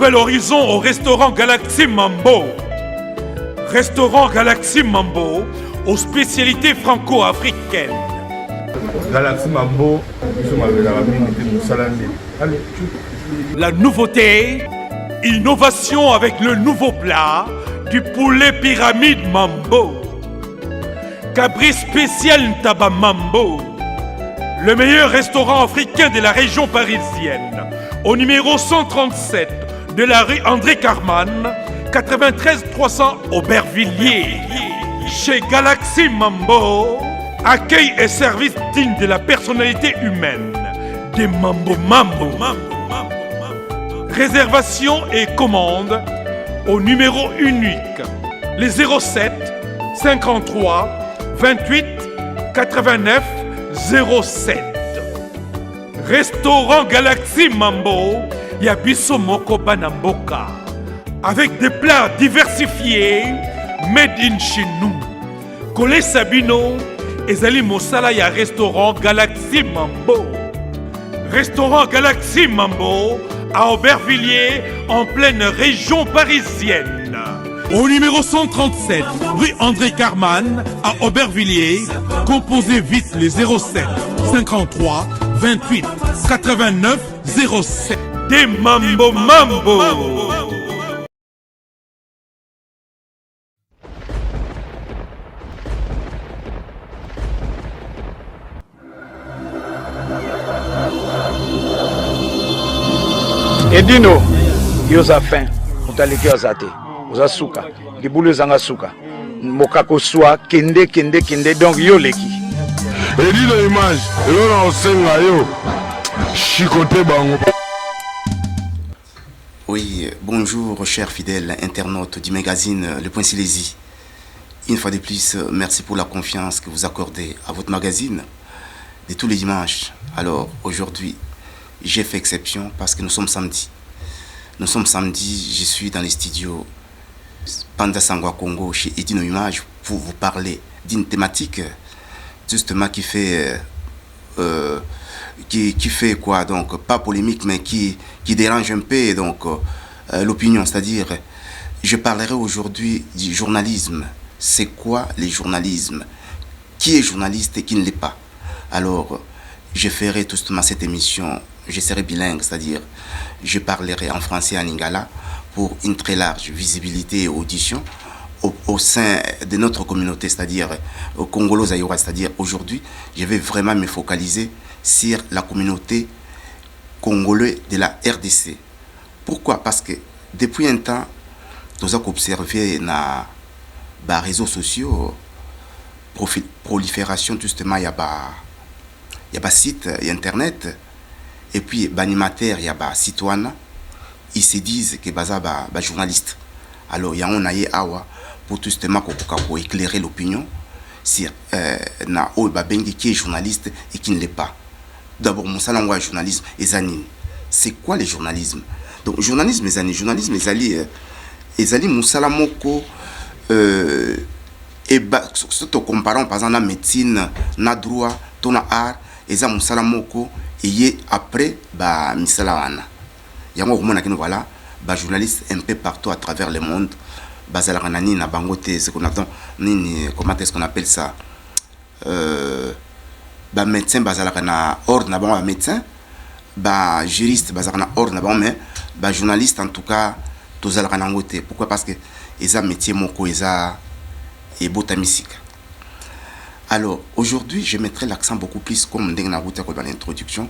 nouvel horizon au restaurant Galaxy Mambo. Restaurant Galaxy Mambo aux spécialités franco-africaines. Galaxy Mambo, la nouveauté, innovation avec le nouveau plat du poulet pyramide Mambo. Cabri spécial Ntaba Mambo. Le meilleur restaurant africain de la région parisienne. Au numéro 137 de la rue André Carman, 93 300 Aubervilliers. Chez Galaxy Mambo, accueil et service digne de la personnalité humaine. Des Mambo Mambo. Réservation et commande au numéro unique, les 07 53 28 89 07. Restaurant Galaxy Mambo, Yabiso Moko Banamboka. Avec des plats diversifiés, made in chez nous. Colé Sabino, Ezali Mosala ya restaurant Galaxy Mambo. Restaurant Galaxy Mambo à Aubervilliers, en pleine région parisienne. Au numéro 137, rue André Carman, à Aubervilliers, composez vite les 07 53 28 89 07. Des Mambo Mambo. Edino, yoza fin, utaliki ozate, oza suka, libulu zanga suka, mokako swa, kende, donc yo leki. Edino image, yo na osenga yo, chikote bango. Oui, bonjour chers fidèles internautes du magazine Le Point Silésie. Une fois de plus, merci pour la confiance que vous accordez à votre magazine de tous les dimanches. Alors, aujourd'hui, j'ai fait exception parce que nous sommes samedi. Nous sommes samedi, je suis dans les studios Panda Sangwa Congo chez Edino Image pour vous parler d'une thématique justement qui fait quoi, donc pas polémique mais qui dérange un peu donc l'opinion, c'est-à-dire je parlerai aujourd'hui du journalisme. C'est quoi le journalisme? Qui est journaliste et qui ne l'est pas? Alors je ferai tout justement cette émission. Je serai bilingue, c'est-à-dire je parlerai en français et en lingala pour une très large visibilité et audition au sein de notre communauté, c'est-à-dire au Congolo-Zaïrois. C'est-à-dire aujourd'hui, je vais vraiment me focaliser sur la communauté congolaise de la RDC. Pourquoi? Parce que depuis un temps, nous avons observé dans les réseaux sociaux prolifération justement, il y a site internet. Et puis, l'animateur, il y a des citoyens, ils se disent que les journalistes. Alors, il y a un awa pour tout justement éclairer l'opinion sur qui est journaliste et qui ne l'est pas. D'abord, mon salon journalisme et zanine. C'est quoi le journalisme? Donc, journalisme et zanine. Journalisme et zanine, mon salamoko, et surtout comparant par exemple la médecine, la droit, ton art, et ça, mon salamoko. Et après, misalawana. Yango voilà, journalistes un peu partout à travers le monde. Bazalanani na bangote, ce qu'on attend, comment est-ce qu'on appelle ça? Médecin bazalana ordre na bango médecin, juriste bazalana ordre na bango mais journaliste en tout cas tozalana ngote. Pourquoi? Parce que eza métier moko eza et bota misika. Alors, aujourd'hui, je mettrai l'accent beaucoup plus, comme dans l'introduction,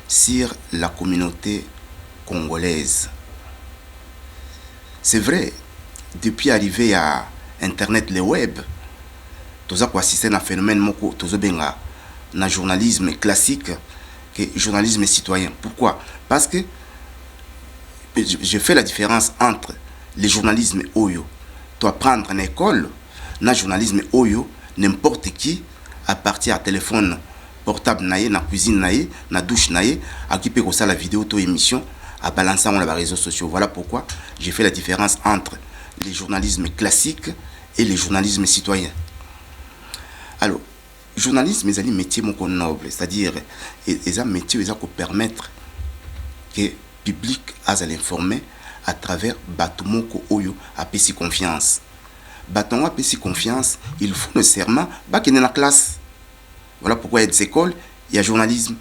sur la communauté congolaise. C'est vrai, depuis l'arrivée à Internet, le web, nous avons assisté à un phénomène dans journalisme classique, que journalisme citoyen. Pourquoi? Parce que je fais la différence entre le journalisme oyo. Tu vas prendre une école, le journalisme oyo, n'importe qui, à partir à téléphone portable, na cuisine, na douche, à qui peut la vidéo, to émission, à balancer dans les réseaux sociaux. Voilà pourquoi j'ai fait la différence entre les journalismes classiques et les journalismes citoyens. Alors, journalisme, c'est un métier noble, c'est-à-dire, c'est un métier qui permettre que le public a l'informer à travers batumoko oyo apesi confiance. Batongo apesi confiance, il faut nécessairement bakene la classe. Voilà pourquoi il y a des écoles, il y a journalisme.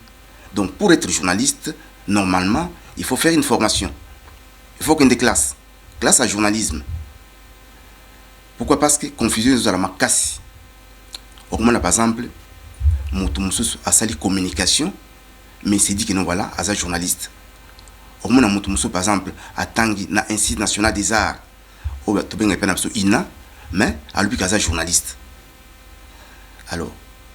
Donc pour être journaliste, normalement, il faut faire une formation. Il faut qu'il y ait des classes. Classe à journalisme. Pourquoi? Parce que confusion est à la makasi. Par exemple, Moutoumousou a sali communication, mais c'est dit que non, voilà, à journaliste. Moutoumousou, par exemple, a tangi na Institut national des arts, ou INA, mais à lui qu'à journaliste. Alors,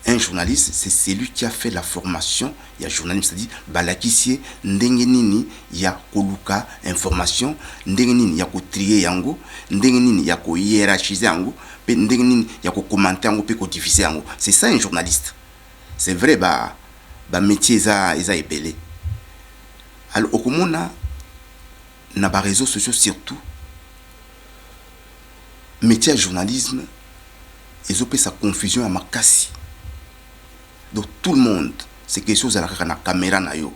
un journaliste, c'est celui qui a fait la formation. Il y a journaliste, c'est-à-dire, balakisier, ndengenini, il y a koluka information, ndengenini, il y a ko trier yango, ndengenini, il y a ko hiérarchiser yango, ndengenini, il y a ko commenter yango, puis ko diffuser yango. C'est ça un journaliste. C'est vrai, bah métier, ils ont épelé. Alors, au commun, na ba réseaux sociaux surtout, métier à journalisme, ils ont fait sa confusion à makasi. Donc tout le monde, c'est quelque chose à la caméra na yo,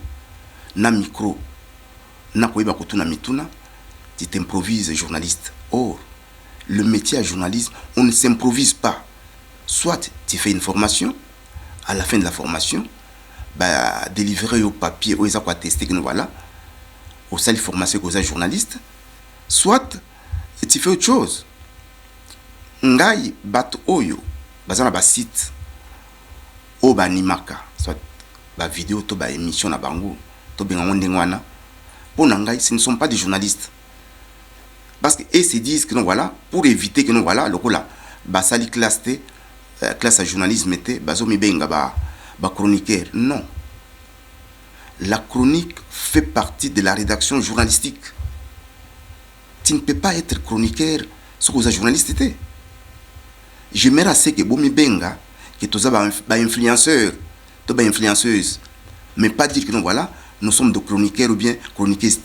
na micro, na koiba kutuna mituna, tu t'improvises journaliste. Or, le métier à journalisme, on ne s'improvise pas. Soit tu fais une formation, à la fin de la formation, bah délivrer au papier, ou ils ont attesté que nous voilà, au salle formation que vous êtes journaliste, soit tu fais autre chose. Ngai bat oyo, bazana ba site. O ba nimaka soit ba vidéo to ba émission na bango to benga ngwana pour ngai ce ne sont pas des journalistes parce que et se disent que non voilà pour éviter que non voilà le là ba sali classe à journalisme était bazo mi benga ba chroniqueur. Non, la chronique fait partie de la rédaction journalistique. Tu ne peux pas être chroniqueur sans que journaliste était. J'aimerais assez que bomi benga que tous les influenceurs, toutes les influenceuses, mais pas dire que non, voilà, nous sommes de chroniqueurs ou bien chroniqueuses,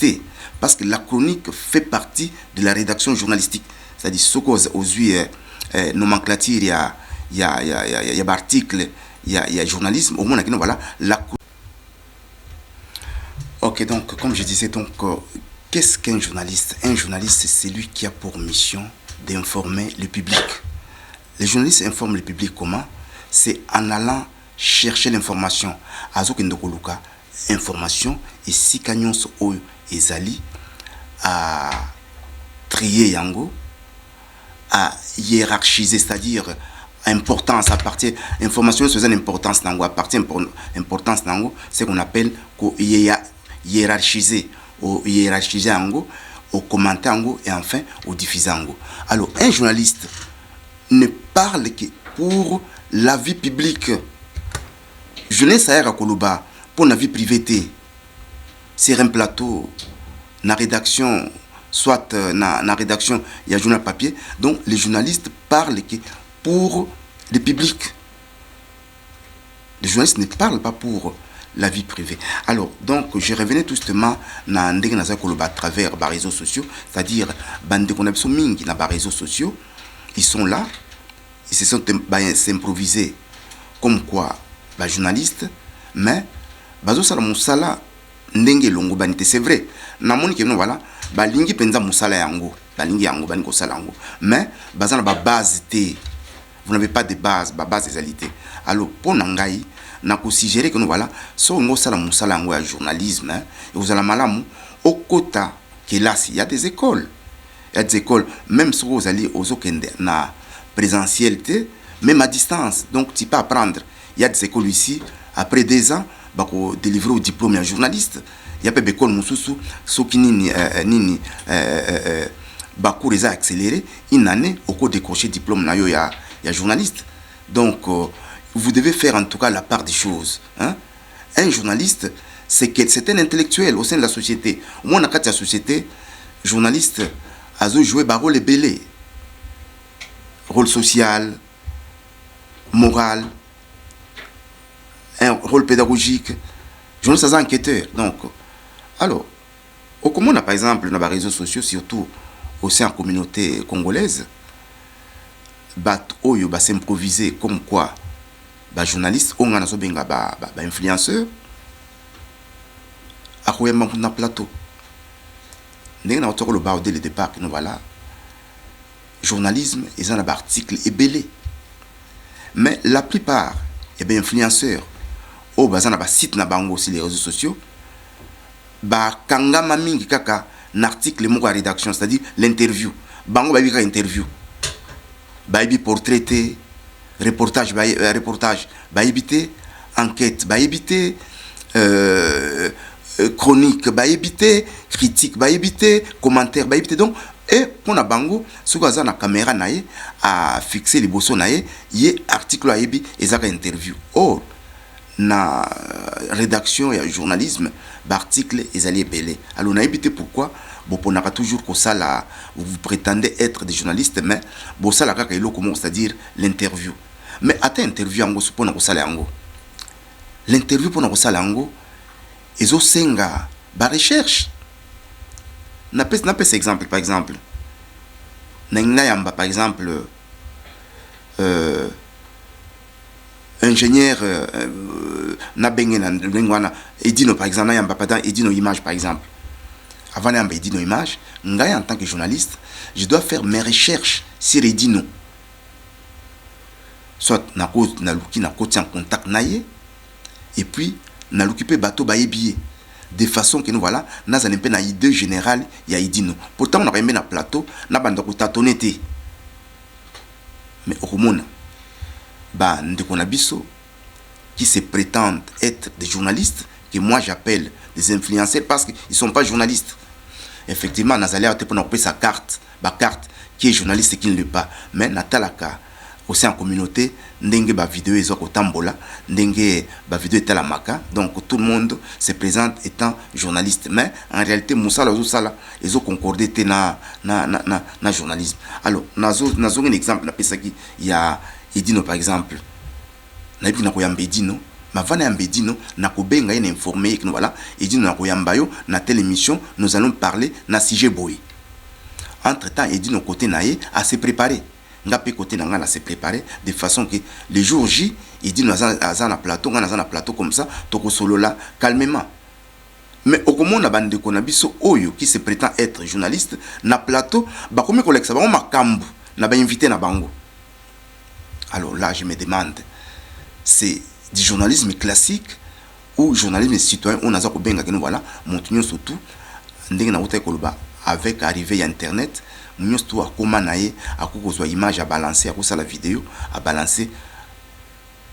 parce que la chronique fait partie de la rédaction journalistique. C'est-à-dire, ce qu'aux yeux, nomenclature, il y a articles, il y a journalisme, au moins, voilà, la. Ok, donc, comme je disais, donc, qu'est-ce qu'un journaliste? Un journaliste, c'est celui qui a pour mission d'informer le public. Les journalistes informent le public comment? C'est en allant chercher l'information. Azoke ndokoluka information et si kanyon so oyo ezali à trier yango, à hiérarchiser, c'est-à-dire importance à partir information sur une importance nango à partir importance nango, c'est qu'on appelle ko hiérarchiser au hiérarchiser yango, au commenter yango et enfin au diffuser yango. Alors un journaliste ne parle que pour la vie publique. Je n'ai pas à Koloba pour la vie privée. C'est un plateau, na rédaction, soit na rédaction, il y a journal papier. Donc les journalistes parlent que pour le public. Les journalistes ne parlent pas pour la vie privée. Alors, donc, je revenais tout justement à travers les réseaux sociaux, c'est-à-dire, les réseaux sociaux, ils sont là. Ils se sont improvisés comme quoi les journalistes, mais c'est vrai. Voilà, mais vous n'avez pas de base, base égalité. Alors pour Nangaï, n'a suggéré que nous voilà, si on a journalisme, vous allez malamu au quota qu'il là, il y a des écoles. Il y a des écoles, même si vous allez aux okende na présentialité, même à distance. Donc, tu peux apprendre. Il y a des écoles ici, après 2 ans, pour délivrer au diplôme un journaliste. Il y a des écoles Moussoussou, ceux qui nini, Bakou les a accélérés, une année, au cours décrocher diplôme, il y a journaliste. Donc, vous devez faire en tout cas la part des choses. Hein? Un journaliste, c'est un intellectuel au sein de la société. Au moins, dans la société, journaliste a joué un rôle belé. Rôle social, moral, un rôle pédagogique. Journaliste, c'est un enquêteur. Donc, alors, au commun, par exemple, dans les réseaux sociaux, surtout au sein de la communauté congolaise, oyo ba s'improviser comme quoi ba journaliste on a benga ba influenceur a na plateau ndenge na otoko le ba dès le départ que nous voilà journalisme ils ont un article ébélé mais la plupart et bien influenceurs au bazana ba site na bango sur les réseaux sociaux ba kangama mingi kaka un article moko à rédaction c'est-à-dire l'interview bango ba bika interview ba ibi portraité reportage ba ibité enquête ba ibité chronique ba ibité critique ba ibité commentaire ba ibité donc et pour na bango ce que na caméra nae a fixer les bosso nae y article a ibi ezaka interview oh na rédaction et journalisme l'article est allé belé alors on a évité pourquoi bon on a toujours que ça là vous prétendez être des journalistes mais bon ça là comment c'est-à-dire l'interview mais à interview en gros pour ça là l'interview pour ça là ils ont senga ba recherche n'a pas exemple par exemple na yamba par exemple ingénieur na bengena lengwana edino par exemple na yamba pas edino image par exemple avant yamba edino image ngai en tant que journaliste je dois faire mes recherches sur edino soit na ko na luki na ko en contact naie et puis na l'occuper bateau ba billet de façon que nous voilà na za nempe na idée générale ya edino pourtant on a même na plateau na banda ko tatonete mais au monde bah ndeko biso qui se prétendent être des journalistes que moi j'appelle des influenceurs parce qu'ils sont pas journalistes effectivement nazali a pour nous sa carte ba carte qui est journaliste et qui ne l'est pas mais natalaka aussi en communauté ndenge ba vidéo ezo ko tambola ndenge ba vidéo etalamaka donc tout le monde se présente étant journaliste mais en réalité musala zo sala ezo concordé na journalisme alors nazo un exemple na pesa qui ya edino par exemple na bibi na koyamba edino ma vana yamba edino na kobenga ina informer que voilà edino na koyamba yo na telle émission nous allons parler na sujet boy entre temps edino côté naé à se préparer ngape côté na ngana se préparer de façon que les jours J edino azana plateau ngana azana plateau comme ça toko solo là calmement mais au comment na bande ko na biso oyo qui se prétend être journaliste na plateau ba komi koleksa ba makambu na ba invité na bango. Alors là, je me demande, c'est du journalisme classique ou journalisme citoyen on a ça bien que nous voilà montignon surtout ndenge na uta koloba avec arrivée internet nous tout à comment naé à cause soit image à balancer à cause la vidéo à balancer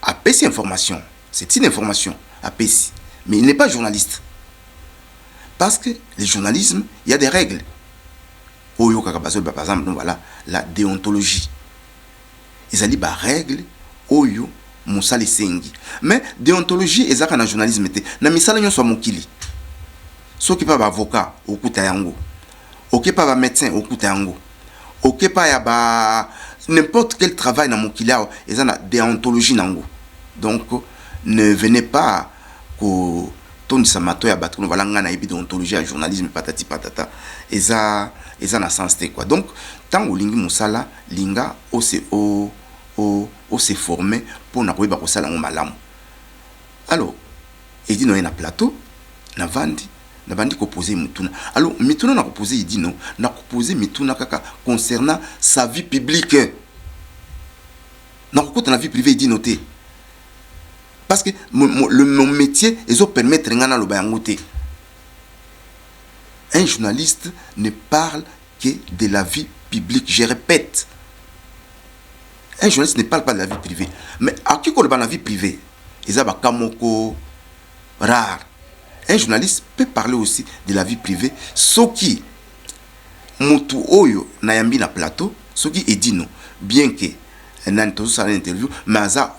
à PC information c'est une information à PC mais il n'est pas journaliste parce que le journalisme il y a des règles oyo kaka par exemple voilà la déontologie ils ont dit bah règle oyo musali sengi mais déontologie ezaka na journalisme te na misala nyonso mokili soki pa ba avocat okuta yango oké pa ba médecin okuta yango oké pa ya ba n'importe quel travail na mokili ezana déontologie nango donc ne venez pas ko tondisa mato ya bato voilà ngana ebi déontologie à journalisme patati patata eza na sens te quoi donc tant olingi musala linga o se former pour na koyeba ko sala malamu alors edino na plateau na bandi ko poser mituna alors mituna na ko poser edino na ko poser mituna kaka concernant sa vie publique na ko kota na vie privée edino te parce que mon métier ezo permettre ngana lo bayango te. Un journaliste ne parle que de la vie publique, je répète. Un journaliste ne parle pas de la vie privée. Mais à qui qu'on la vie privée, ils ont kamoko rare. Un journaliste peut parler aussi de la vie privée. Ce qui mutu oyo na yambi na plateau, ce qui est dit non, bien que n'a pas une interview, mais ça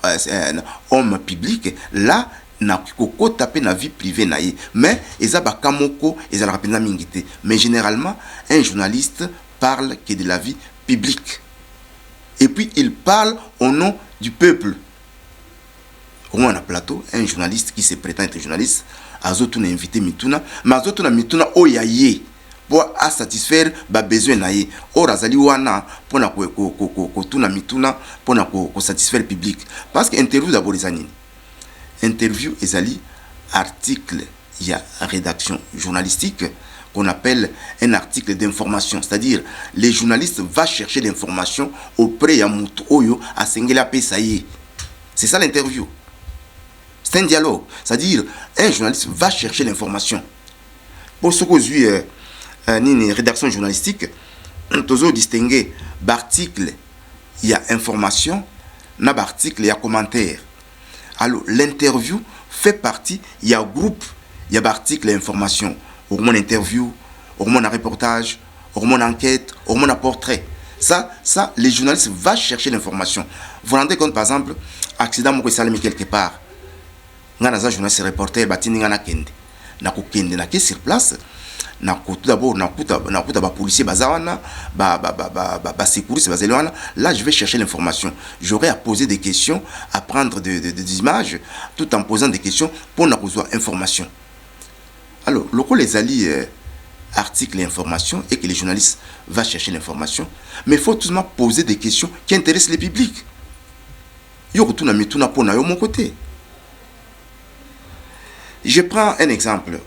homme public là na koko taper na vie privée na ye. Mais ils ont kamoko, ils ont rapidement mingité. Mais généralement, un journaliste parle que de la vie publique. Et puis il parle au nom du peuple. Au moins on a plateau, un journaliste qui se prétend être journaliste, azotuna invité mituna, mais azotuna mituna oyaye pour satisfaire ba besoin naye. Or azali wana pour na ko tuna mituna pour na ko satisfaire le public. Parce que interview d'abord les années. Interview ezali article, il y a rédaction journalistique qu'on appelle un article d'information. C'est-à-dire, les journalistes vont chercher l'information auprès de Moutou Oyo à Sengela Pesaye. C'est ça l'interview. C'est un dialogue. C'est-à-dire, un journaliste va chercher l'information. Pour ce que j'ai une rédaction journalistique, nous avons distingué l'article, il y a information, dans l'article, il y a commentaire. Alors, l'interview fait partie, il y a groupe, il y a l'article et information. Au moins interview, au moins un reportage, au moins enquête, au moins un portrait. Ça, les journalistes vont chercher l'information. Vous vous rendez compte, par exemple, accident moko salami quelque part. Ngana za journaliste reporter batini ngana kende. Na ko kende na ki sur place. Na ko tout d'abord na kuta ba policier bazawana, ba sécurité bazelwana. Là, je vais chercher l'information. J'aurai à poser des questions, à prendre des images, tout en posant des questions pour na recevoir information. Alors, les alliés articles et informations et que les journalistes vont chercher l'information, mais il faut tout de même poser des questions qui intéressent le public. Yo retourne à mituna pour mon côté. Je prends un exemple.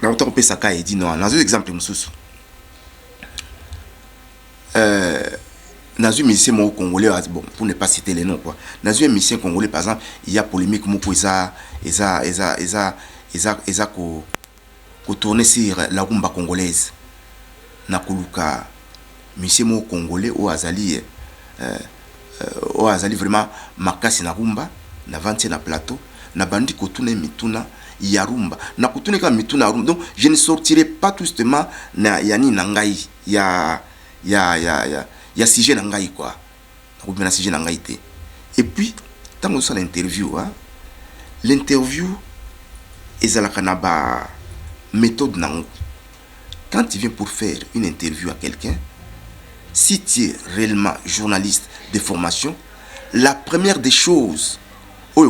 Dans le temps Saka dit non. Dans un exemple, dans un musicien congolais, bon, pour ne pas citer les noms, quoi. Dans un musicien congolais, par exemple, il y a polémique moko ko tourner sur la rumba congolaise. Na koluka musicien mo congolais au azali vraiment makasi na rumba na vente na plateau na bandi ko tourner mituna ya rumba na ko tourner ka mituna rumba. Donc je ne sortirai pas tout justement na yani nangai ya sujet nangai quoi. Na ko na sujet nangai te. Et puis tant que ça l'interview l'interview ezalaka na ba méthode nango. Quand tu viens pour faire une interview à quelqu'un, si tu es réellement journaliste de formation, la première des choses, il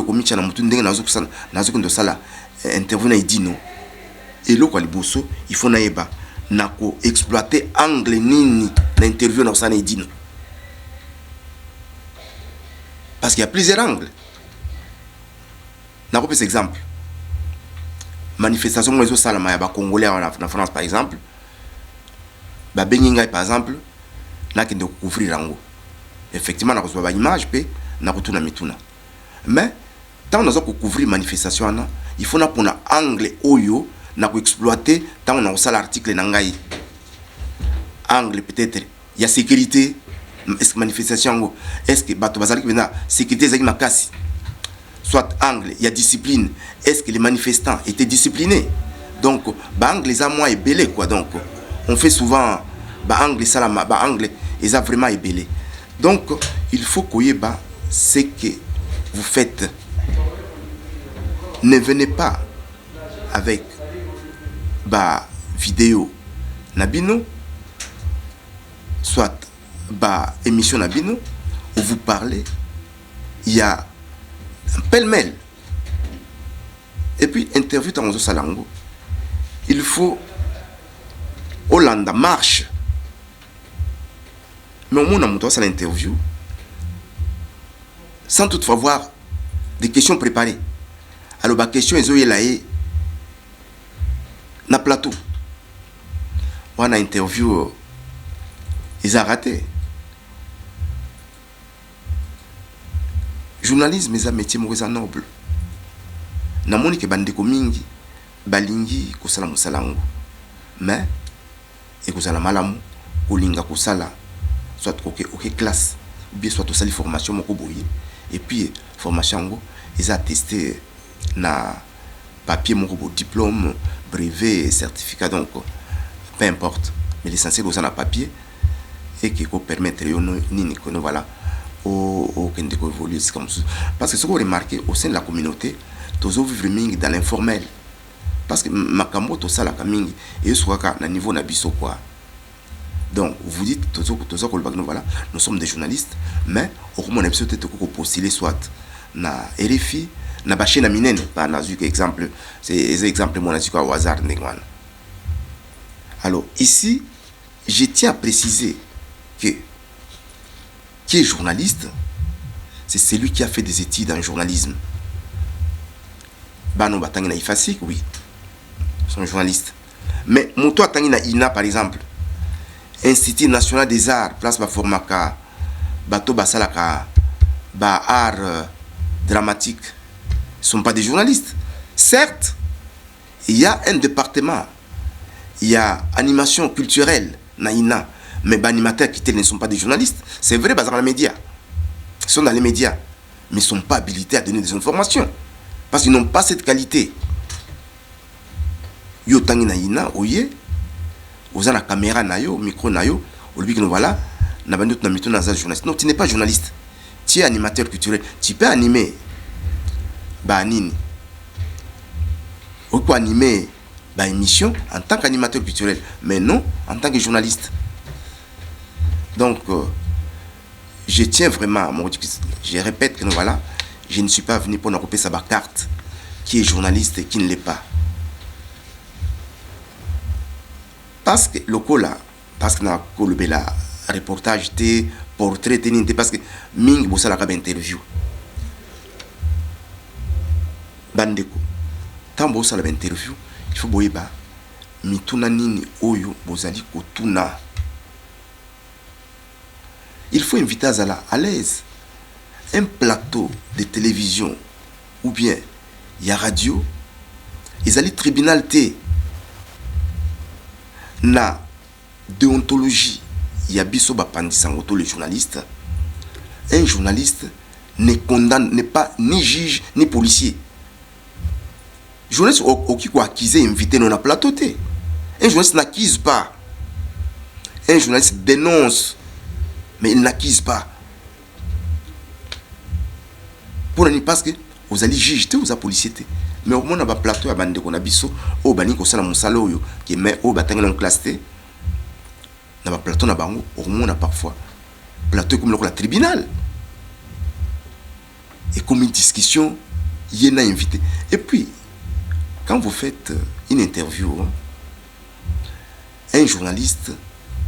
faut exploiter angle nini l'interview dans ça edino. Parce qu'il y a plusieurs angles. N'a pas par exemple. Manifestation réseau salama ya ba congolais en France par exemple. Ba benginga par exemple, na kende couvrir rango. Effectivement na reçoit ba image pe na retourna mituna. Mais tant on a couvrir manifestation na, il faut na pona angle oyo na ko exploiter tant on a ça l'article na ngai. Angle peut-être il y a sécurité, est-ce que manifestation est-ce que bato bazali bena sécurité zaki makasi. Soit angle, il y a discipline. Est-ce que les manifestants étaient disciplinés? Donc, angle les a moins ébellé quoi. Donc, on fait souvent angle salama, angle les a vraiment ébellé. Donc, il faut que ce que vous faites. Ne venez pas avec vidéo nabino, soit émission nabino où vous parlez. Il y a pêle-mêle. Et puis, interview dans le salango. Il faut Hollande marche. Mais au moins, on a l'interview sans toutefois voir des questions préparées. Alors, la question est là na plateau. On a interview, ils ont raté. Journalisme est un métier très noble. Namoni ke bandeko mingi balingi kusala musalango. Mais et kusala malamu kolinga kusala soit OK classe bien soit to sali formation moko boye et puis formation ngo ils a testé na papier moko bo diplôme, brevet, certificat donc peu importe mais l'essentiel c'est na papier et qui peut permettre nini que voilà au Kendeko évolue comme ça. Parce que ce qu'on remarque au sein de la communauté, tous vivre mingi dans l'informel. Parce que makambo to sala kamingi et soit à niveau nabiso quoi. Donc vous dites tous voilà, nous sommes des journalistes, mais au moins on a besoin de postuler soit na RFI, na baché na minene, par exemple, c'est exemple mon au hasard n'engwana. Alors ici, je tiens à préciser que qui est journaliste, c'est celui qui a fait des études en journalisme. Bano Batangina Ifasik, oui, sont journalistes. Mais moto atangi na ina par exemple Institut national des arts place ba formaka bato basalaka ba art dramatique sont pas des journalistes. Certes, il y a un département, il y a animation culturelle naïna, mais les animateurs qui ne sont pas des journalistes. C'est vrai, dans les médias. Ils sont dans les médias, mais ils ne sont pas habilités à donner des informations. Parce qu'ils n'ont pas cette qualité. Yo tangi naïna, oye, vous avez la caméra nayo, micro nayo, aujourd'hui que nous voilà, n'a pas d'autre namito dans un journaliste. Non, tu n'es pas journaliste. Tu es animateur culturel. Tu peux animer Banini. Ou peut animer une émission en tant qu'animateur culturel, mais non en tant que journaliste. Donc, je tiens vraiment, je répète que voilà, je ne suis pas venu pour nous couper sa carte qui est journaliste et qui ne l'est pas. Parce que le coup là, parce que le reportage, portrait, parce que Ming Bossa la interview. Bandeko. Tant bossa la interview, il faut boyeba mituna nini oyo bozali kotuna. Il faut inviter à l'aise un plateau de télévision ou bien il y a radio, ils allaient tribunal T na déontologie, il y a biso bapandi sangoto les journalistes. Un journaliste ne condamne, n'est pas ni juge ni policier. Journaliste qui est accusé, invité dans un plateau. Un journaliste n'accuse pas. Un journaliste dénonce, mais il n'accuse pas. Pour ne pas que vous allez juger, vous allez policier. Mais au moins, on a un plateau à bande qu'on a biso, au bani qu'on s'en a mon salaire, qui met au bâtiment en classe T. On a un plateau à bango, au moins on a parfois plateau comme le tribunal. Et comme une discussion, il y en a invité. Et puis, quand vous faites une interview, un journaliste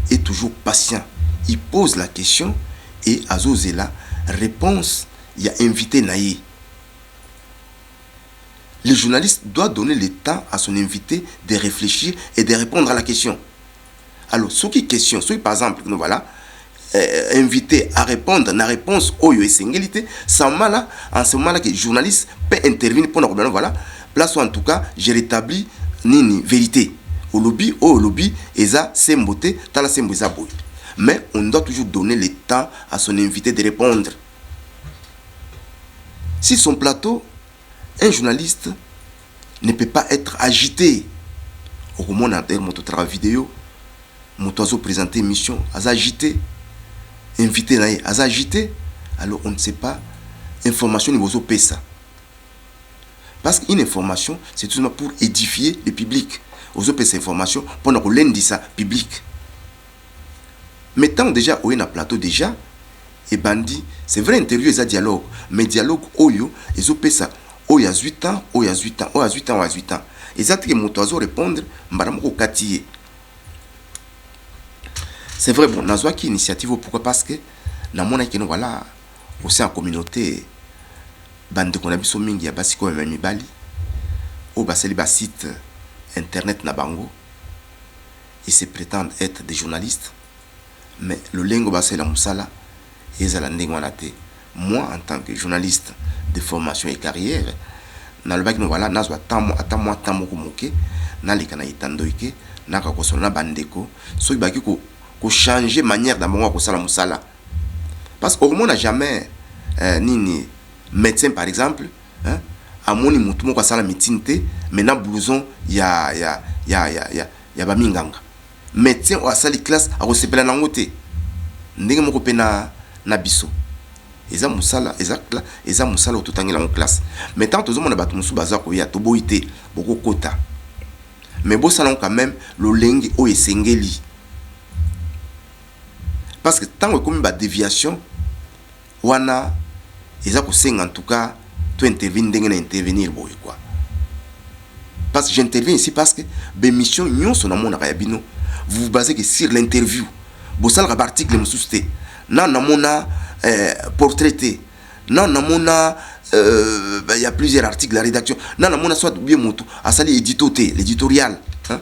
est toujours patient. Il pose la question et à Zozela, réponse, il y a invité Naïe. Le journaliste doit donner le temps à son invité de réfléchir et de répondre à la question. Alors, ce qui est question, ce qui par exemple, nous voilà, invité à répondre à la réponse au singulité, en ce moment-là, que le journaliste peut intervenir pour nous voilà. Place où en tout cas, j'ai rétabli nini vérité. Au lobby, et ça, c'est beauté, t'as la c'est boy. Mais on doit toujours donner le temps à son invité de répondre. Si son plateau, un journaliste ne peut pas être agité. Au moment où mon travail vidéo, mon oiseau présenter émission, à agité, invité à agité, alors on ne sait pas, information niveau pesa. Parce qu'une information, c'est tout simplement pour édifier le public. Aux autres informations, pour nous rendre ça public. Mais tant déjà, on a un plateau déjà, et bandi, c'est vrai, interview, c'est un dialogue. Mais dialogue, ils ont ça. Il y a 8 ans, il y a 8 ans, il y a 8 ans, il y a 8 ans. Et ça, que mon oiseau répondre, c'est vrai, bon, nous avons une initiative, pourquoi? Parce que, dans mon équipe, voilà, au sein de la communauté, bande qu'on a vu sur Mingi, basi ko même Bali, au baseli bas site internet na bango, ils se prétendent être des journalistes, mais le lingo baseli la musala, ils ont ndengwanate. Moi, en tant que journaliste de formation et carrière, na le bac nous voilà, nazwa tamo kumoke, na lika na itandoike, na ka kosona bandeko, so baki ko changer manière d'amour ko sala musala. Parce qu'au moins n'a jamais nini médecin par exemple, hein, à mon imoutou moi ça la médecine mais na blouson ya baminganga. Médecin ou à sali classe à recevela nangote. Ndenge moko pena na biso. Eza musala ototangela en classe. Mais tant tous on a batu musu baza ko ya to boité boko kota. Mais bo salon quand même le lengi o esengeli. Parce que tant que comme ba déviation wana ils ont en tout cas tu intervenir boy quoi. Parce que j'interviens ici parce que l'émission nyon son amon arabino vous vous basez que sur l'interview. Bossal article me sousté. Non namona portraité. Non namona il y a plusieurs articles la rédaction. Non namona soit bien moto à sali éditoté l'éditorial hein.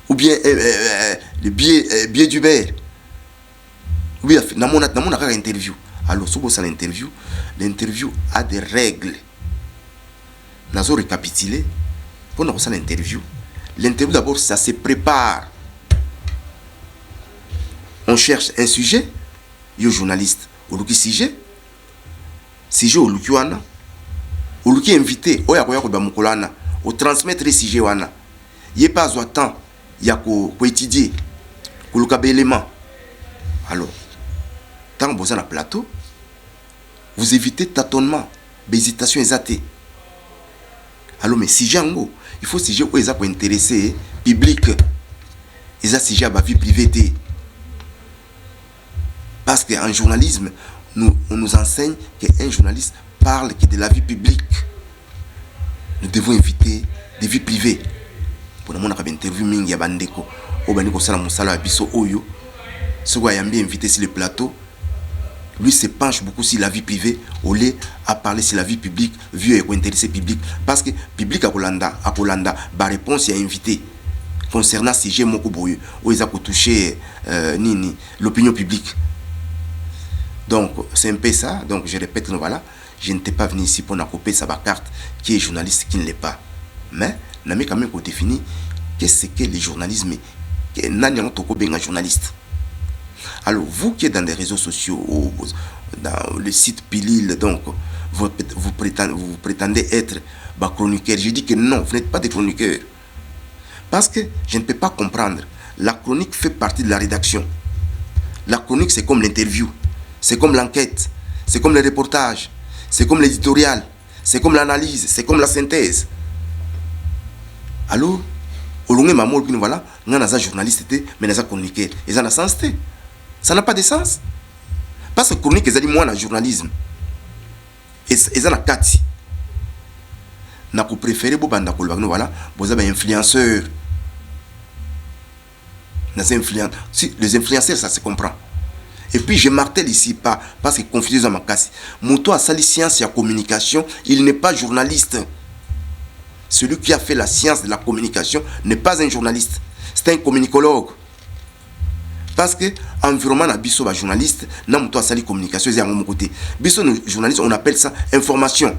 ou bien le billet d'Uber. Oui, dans mon interview. Alors, si vous avez l'interview a des règles. Nous avons récapitulé. Pour nous faire l'interview, d'abord, ça se prépare. On cherche un sujet, il y a un journaliste. Au sujet au Lukiwana, au Luki invité, au transmettre le sujet. Il n'y a pas de temps, il y a qu'à étudier, qu'à élément. Alors, tant que vous êtes dans le plateau, vous évitez tâtonnement, hésitation exatée. Alors, mais si j'en il faut sujet où ils sont intéressés, public, ils ont sujet à la vie privée. Parce qu'en journalisme, on nous enseigne qu'un journaliste parle que de la vie publique. Nous devons éviter des vies privées. Pour le monde, on a interview Mingi Bandeko, Obaniko Salam Sala Abiso Oyo. Ce qui a bien invité sur le plateau, lui se penche beaucoup sur la vie privée, au lieu à parler sur la vie publique, vu et intéressé public. Parce que public à Kolanda, la réponse est invité concernant ces sujet Moko Boyo, où ils ont touché l'opinion publique. Donc, c'est un peu ça. Donc, je répète, voilà, je n'étais pas venu ici pour couper sa carte qui est journaliste, qui ne l'est pas. Mais, on a quand même défini qu'est-ce que le journalisme est. Un journaliste. Alors, vous qui êtes dans les réseaux sociaux, ou dans le site Pilil, donc, vous prétendez être chroniqueur. Je dis que non, vous n'êtes pas des chroniqueurs. Parce que je ne peux pas comprendre. La chronique fait partie de la rédaction. La chronique, c'est comme l'interview. C'est comme l'enquête, c'est comme le reportage, c'est comme l'éditorial, c'est comme l'analyse, c'est comme la synthèse. Alors, voilà, nous avons un journaliste, mais nous avons un chroniqueur. Et ça n'a sens. Ça n'a pas de sens. Parce que chronique, c'est moins le journalisme. Et ça n'a pas de sens. Nous avons préféré, voilà, vous avez un influenceur. Les influenceurs, ça se comprend. Et puis je martèle ici pas parce que confusion ma casse. Mouto a sali science et la communication, il n'est pas journaliste. Celui qui a fait la science de la communication n'est pas un journaliste, c'est un communicologue. Parce que environnement na biso ba journaliste, na mouto a sali communication c'est à mon côté. Biso journaliste, on appelle ça information.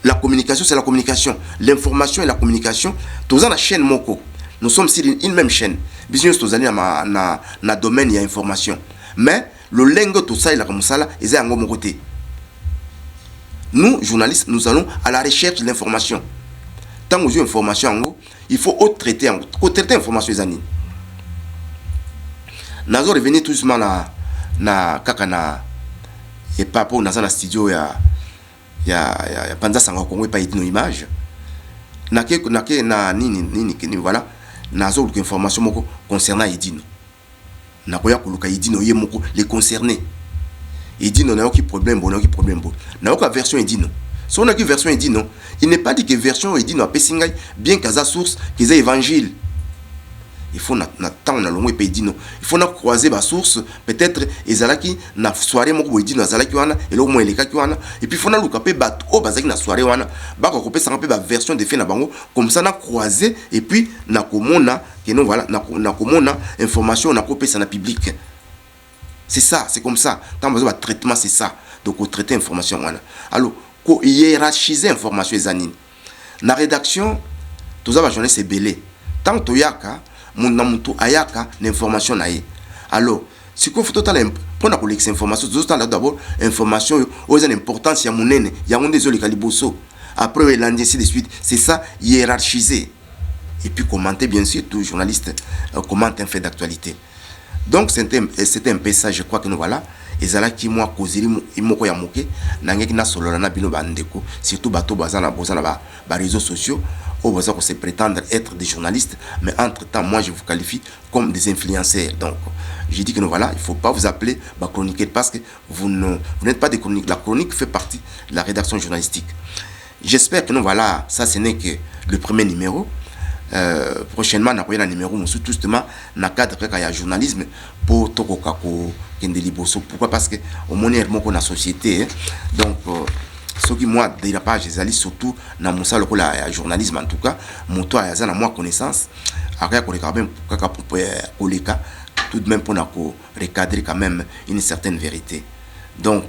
La communication c'est la communication, l'information et la communication, tous dans la chaîne moko. Nous sommes sur une même chaîne. Biso tous allés na domaine il y a information. Mais le lingo tout ça il a comme ça là ils à mon côté. Nous journalistes nous allons à la recherche de l'information. Tant que vous avez information il faut traiter l'information les années. Nous allons revenir tout doucement na kakana et pas pour dans un studio ya panza sanga Congo pas une image. Na nini voilà nous avons information concernant Edino. Nakoya kuluka Edino yemoko les concernés. Edino n'a aucun problème, bon, n'a aucun problème, bon. N'a aucune version Edino. Si on a une version Edino, il n'est pas dit que version Edino a pesingay bien qu'à sa source, qu'ils aient évangile. Il faut n'attendre na longue pays Edino. Il faut croiser ma source, peut-être ezalaki na soirée moko Edino azalaki wana et le moins les cas wana et puis il faut na lukape bat o bazaki na soirée wana ba ko kopesa un peu ba version de fait na bango comme ça na croiser et puis na komona que non voilà na komona information na kopesa na public. C'est ça, c'est comme ça. Tant besoin de traitement c'est ça. Donc au traiter information wana. Alors ko hiérarchiser information les anines. Na rédaction tous ça journée c'est belé. Tant to yaka mon ayaka l'information naïe. Alors, si qu'on faut total prendre la collection information, d'abord information aux importance il y a mon nene, il y a mon désolé caliboso. Après il ainsi de suite, c'est ça hiérarchiser. Et puis commenter bien sûr tout journaliste commente un fait d'actualité. Donc c'était un peu ça, je crois que nous voilà. Et ça là qui moi causé imoko ya moké nangeki na solo na bino bandeko surtout bato bazana ba réseaux sociaux où vous se prétendre être des journalistes, mais entre-temps, moi, je vous qualifie comme des influenceurs. Donc, j'ai dit que nous, voilà, il ne faut pas vous appeler chroniqueur parce que vous n'êtes pas des chroniques. La chronique fait partie de la rédaction journalistique. J'espère que nous, voilà, ça, ce n'est que le premier numéro. Prochainement, on a un numéro, tout justement, dans le cadre de journalisme pour Tokokako Kendeliboso. Pourquoi? Parce que au moins, on a la société. Donc, Ce qui moi dérapage les alliés surtout dans mon salon la journalisme en tout cas mon toi a moi connaissance après qu'on est quand même tout de même pour recadrer quand même une certaine vérité. Donc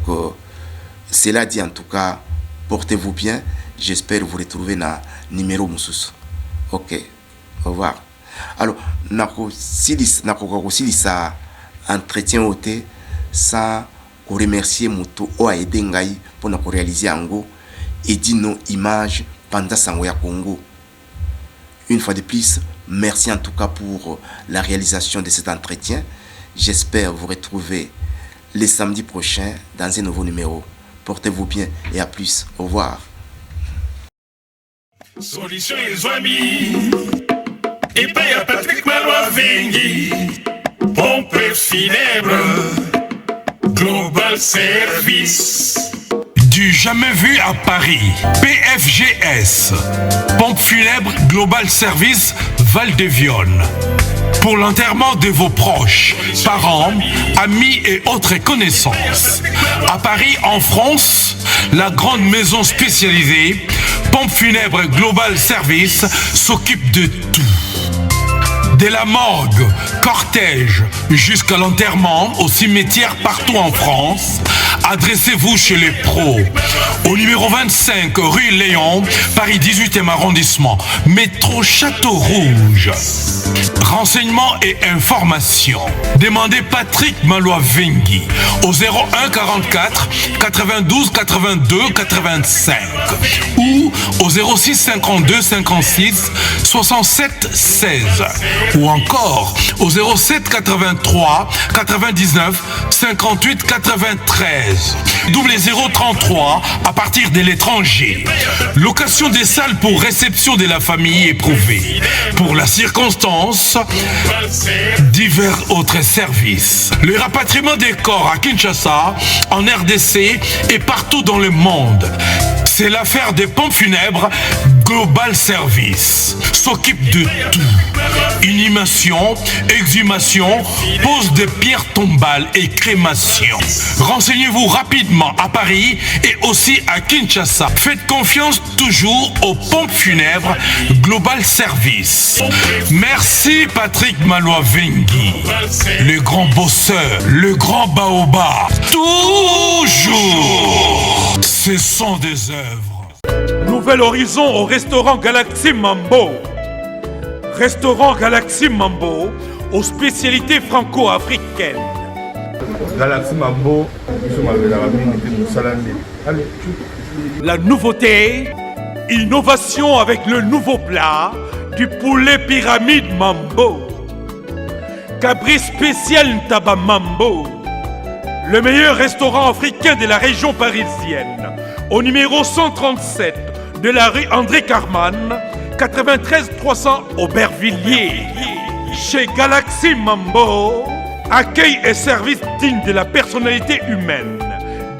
cela dit en tout cas portez-vous bien, j'espère vous retrouver dans numéro Moussous. OK, au revoir. Alors nako ça entretien ôté ça pour remercier Moto o a aidé ngai pour nous réaliser ango et dit nos images pendant Sangoya Congo. Une fois de plus, merci en tout cas pour la réalisation de cet entretien. J'espère vous retrouver les samedis prochains dans un nouveau numéro. Portez-vous bien et à plus. Au revoir. Solution les amis. Et puis à Patrick Malois Vengi. Pompe funèbre. Global Service. Du jamais vu à Paris. PFGS. Pompe funèbre Global Service Val-de-Vion. Pour l'enterrement de vos proches, parents, amis et autres connaissances. À Paris, en France, la grande maison spécialisée Pompe funèbre Global Service s'occupe de tout. De la morgue, cortège, jusqu'à l'enterrement au cimetière partout en France, adressez-vous chez les pros. Au numéro 25 rue Léon, Paris 18e arrondissement, métro Château Rouge. Renseignements et informations. Demandez Patrick Malois Vengi au 01 44 92 82 85 ou au 06 52 56 67 16 ou encore au 07 83 99 58 93 double 033 à partir de l'étranger. Location des salles pour réception de la famille éprouvée. Pour la circonstance, divers autres services. Le rapatriement des corps à Kinshasa, en RDC et partout dans le monde. C'est l'affaire des pompes funèbres Global Service. S'occupe de tout. Inhumation, exhumation, pose de pierres tombales et crémation. Renseignez-vous rapidement à Paris et aussi à Kinshasa. Faites confiance toujours aux pompes funèbres Global Service. Merci Patrick Malois Vengi, le grand bosseur, le grand baobab. Toujours. Ce sont des œuvres. Nouvel horizon au restaurant Galaxy Mambo. Restaurant Galaxy Mambo aux spécialités franco-africaines. Galaxy Mambo, La nouveauté, innovation avec le nouveau plat du poulet pyramide Mambo. Cabri spécial Ntaba Mambo. Le meilleur restaurant africain de la région parisienne. Au numéro 137 de la rue André Carman, 93 300 Aubervilliers. Chez Galaxy Mambo, accueil et service digne de la personnalité humaine.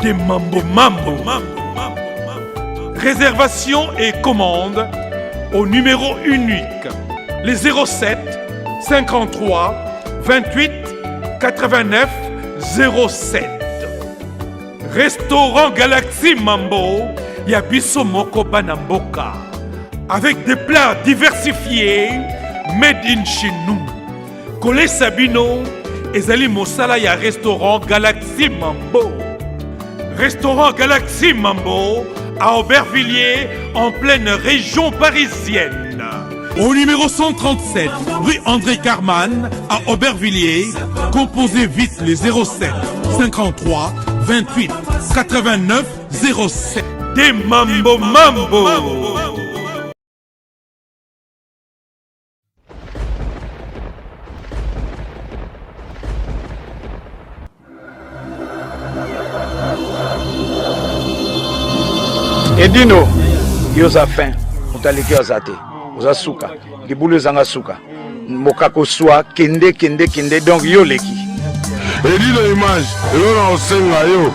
Des Mambo Mambo. Réservation et commande au numéro unique. Les 07 53 28 89 07. Restaurant Galaxy Mambo, Yabiso Moko Banamboka. Avec des plats diversifiés, made in chez nous. Kolé Sabino, Ezali Mosala ya restaurant Galaxy Mambo. Restaurant Galaxy Mambo à Aubervilliers, en pleine région parisienne. Au numéro 137, rue André Carman, à Aubervilliers, composez vite les 07 53 28 89 07. Des Mambo Mambo. Edino, yoza fin, utaliki ozate, oza suka, libulu zanga suka, mokako soa, kende, donc yo leki. Edino image, yo na osenga yo,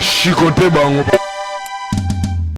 chikote bango.